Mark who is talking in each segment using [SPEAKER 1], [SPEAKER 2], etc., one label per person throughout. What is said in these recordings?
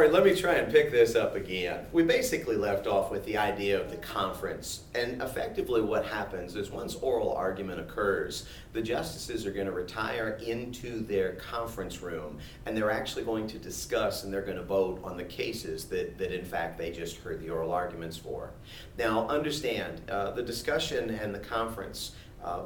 [SPEAKER 1] All right, let me try and pick this up again. We basically left off with the idea of the conference, and effectively what happens is once oral argument occurs, the justices are going to retire into their conference room, and they're actually going to discuss and they're going to vote on the cases that in fact they just heard the oral arguments for. Now understand, the discussion and the conference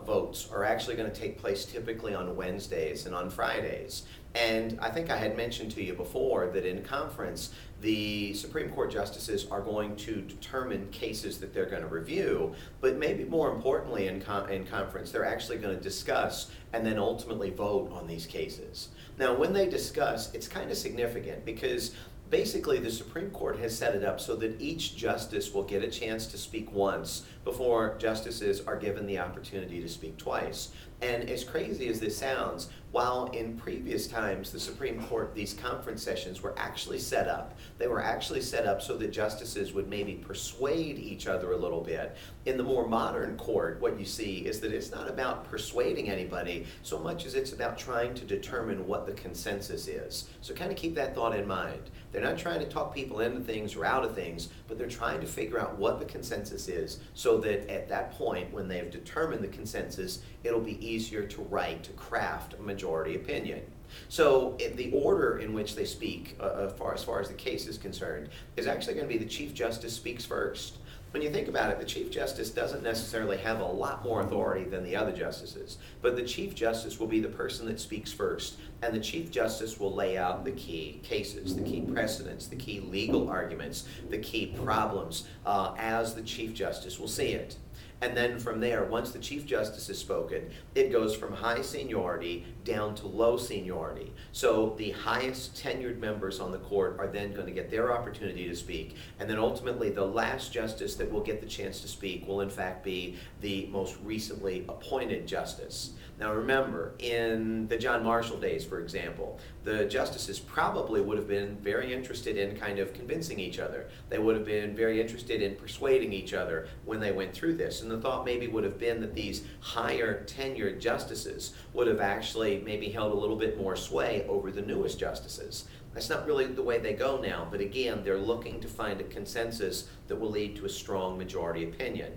[SPEAKER 1] votes are actually going to take place typically on Wednesdays and on Fridays. And I think I had mentioned to you before that in conference, the Supreme Court justices are going to determine cases that they're going to review, but maybe more importantly in conference, they're actually going to discuss and then ultimately vote on these cases. Now, when they discuss, it's kind of significant because basically the Supreme Court has set it up so that each justice will get a chance to speak once before justices are given the opportunity to speak twice. And as crazy as this sounds, while in previous times the Supreme Court, these conference sessions were actually set up, they were actually set up so that justices would maybe persuade each other a little bit. In the more modern court, what you see is that it's not about persuading anybody so much as it's about trying to determine what the consensus is. So kind of keep that thought in mind. They're not trying to talk people into things or out of things, but they're trying to figure out what the consensus is so that at that point, when they've determined the consensus, it'll be easier to write, to craft a majority opinion. So the order in which they speak, as far as the case is concerned, is actually going to be the Chief Justice speaks first. When you think about it, the Chief Justice doesn't necessarily have a lot more authority than the other justices, but the Chief Justice will be the person that speaks first, and the Chief Justice will lay out the key cases, the key precedents, the key legal arguments, the key problems as the Chief Justice will see it. And then from there, once the Chief Justice has spoken, it goes from high seniority down to low seniority. So the highest tenured members on the court are then going to get their opportunity to speak. And then ultimately, the last justice that will get the chance to speak will in fact be the most recently appointed justice. Now remember, in the John Marshall days, for example, the justices probably would have been very interested in kind of convincing each other. They would have been very interested in persuading each other when they went through this. And the thought maybe would have been that these higher tenured justices would have actually maybe held a little bit more sway over the newest justices. That's not really the way they go now, but again, they're looking to find a consensus that will lead to a strong majority opinion.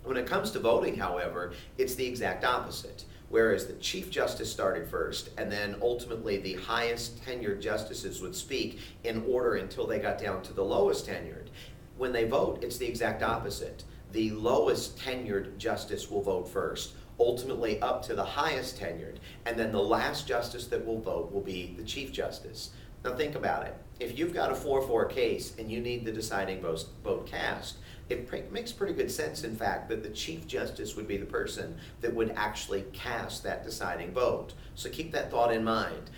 [SPEAKER 1] When it comes to voting, however, it's the exact opposite. Whereas the Chief Justice started first, and then ultimately the highest tenured justices would speak in order until they got down to the lowest tenured. When they vote, it's the exact opposite. The lowest tenured justice will vote first, ultimately up to the highest tenured, and then the last justice that will vote will be the Chief Justice. Now think about it. If you've got a 4-4 case and you need the deciding vote cast, it makes pretty good sense, in fact, that the Chief Justice would be the person that would actually cast that deciding vote. So keep that thought in mind.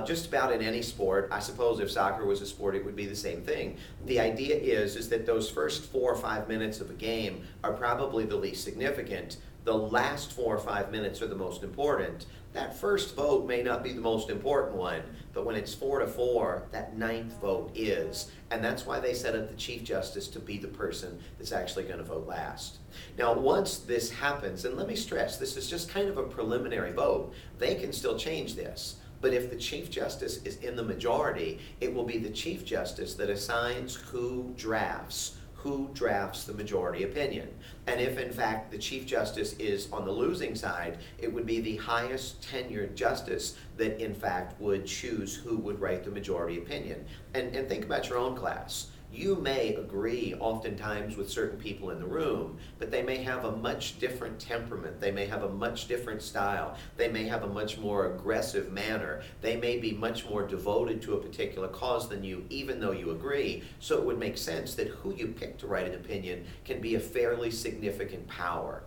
[SPEAKER 1] Just about in any sport, I suppose if soccer was a sport, it would be the same thing. The idea is that those first 4 or 5 minutes of a game are probably the least significant. The last 4 or 5 minutes are the most important. That first vote may not be the most important one, but when it's 4-4, that 9th vote is. And that's why they set up the Chief Justice to be the person that's actually going to vote last. Now, once this happens, and let me stress, this is just kind of a preliminary vote. They can still change this. But if the Chief Justice is in the majority, it will be the Chief Justice that assigns who drafts the majority opinion. And if in fact the Chief Justice is on the losing side, it would be the highest tenured justice that in fact would choose who would write the majority opinion. And think about your own class. You may agree oftentimes with certain people in the room, but they may have a much different temperament. They may have a much different style. They may have a much more aggressive manner. They may be much more devoted to a particular cause than you, even though you agree. So it would make sense that who you pick to write an opinion can be a fairly significant power.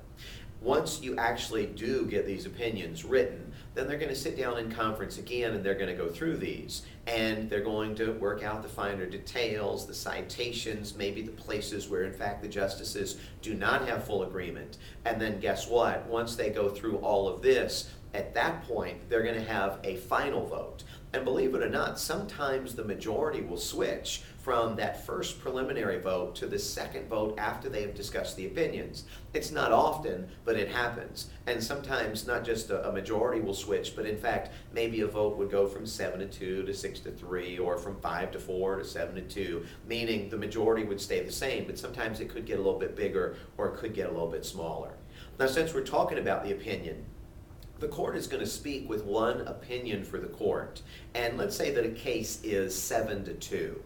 [SPEAKER 1] Once you actually do get these opinions written, then they're going to sit down in conference again and they're going to go through these. And they're going to work out the finer details, the citations, maybe the places where in fact the justices do not have full agreement. And then guess what? Once they go through all of this, at that point, they're going to have a final vote. And believe it or not, sometimes the majority will switch from that first preliminary vote to the second vote after they have discussed the opinions. It's not often, but it happens. And sometimes not just a majority will switch, but in fact, maybe a vote would go from 7-2 to 6-3, or from 5-4 to 7-2, meaning the majority would stay the same, but sometimes it could get a little bit bigger or it could get a little bit smaller. Now, since we're talking about the opinion, the court is going to speak with one opinion for the court. And let's say that a case is 7-2.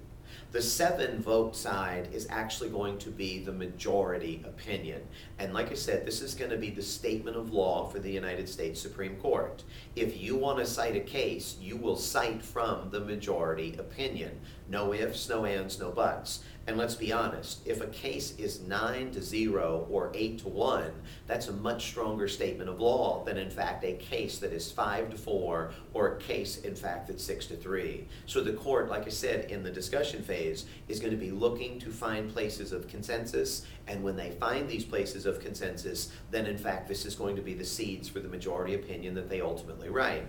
[SPEAKER 1] The 7-vote side is actually going to be the majority opinion. And like I said, this is going to be the statement of law for the United States Supreme Court. If you want to cite a case, you will cite from the majority opinion. No ifs, no ands, no buts. And let's be honest, if a case is 9-0 or 8-1, that's a much stronger statement of law than in fact a case that is 5-4 or a case in fact that's 6-3. So the court, like I said, in the discussion phase is going to be looking to find places of consensus, and when they find these places of consensus, then in fact this is going to be the seeds for the majority opinion that they ultimately write.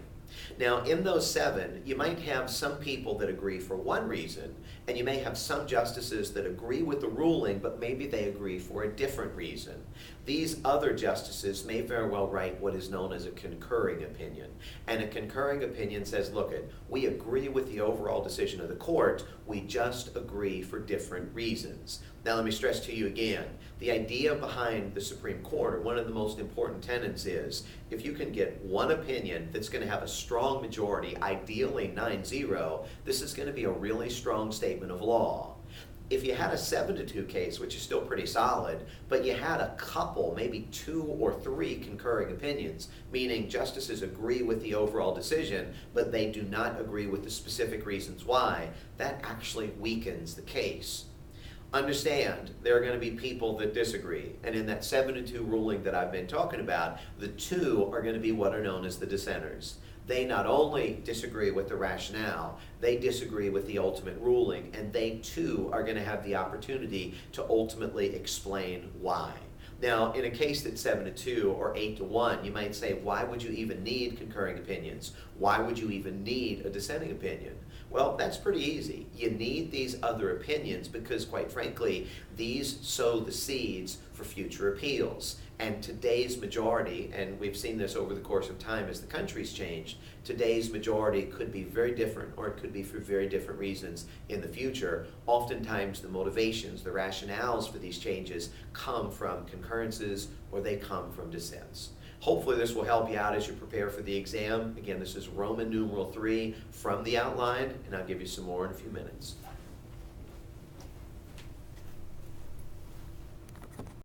[SPEAKER 1] Now, in those 7, you might have some people that agree for one reason, and you may have some justices that agree with the ruling, but maybe they agree for a different reason. These other justices may very well write what is known as a concurring opinion. And a concurring opinion says, look, we agree with the overall decision of the court, we just agree for different reasons. Now, let me stress to you again, the idea behind the Supreme Court, or one of the most important tenets, is if you can get one opinion that's going to have a strong majority, ideally 9-0, this is going to be a really strong statement of law. If you had a 7-2 case, which is still pretty solid, but you had a couple, maybe 2 or 3 concurring opinions, meaning justices agree with the overall decision, but they do not agree with the specific reasons why, that actually weakens the case. Understand, there are going to be people that disagree, and in that 7-2 ruling that I've been talking about, the 2 are going to be what are known as the dissenters. They not only disagree with the rationale, they disagree with the ultimate ruling, and they too are going to have the opportunity to ultimately explain why. Now, in a case that's 7-2 or 8-1, you might say, why would you even need concurring opinions? Why would you even need a dissenting opinion? Well, that's pretty easy. You need these other opinions because, quite frankly, these sow the seeds for future appeals. And today's majority, and we've seen this over the course of time as the country's changed, today's majority could be very different, or it could be for very different reasons in the future. Oftentimes the motivations, the rationales for these changes come from concurrences or they come from dissents. Hopefully this will help you out as you prepare for the exam. Again, this is Roman numeral 3 from the outline, and I'll give you some more in a few minutes.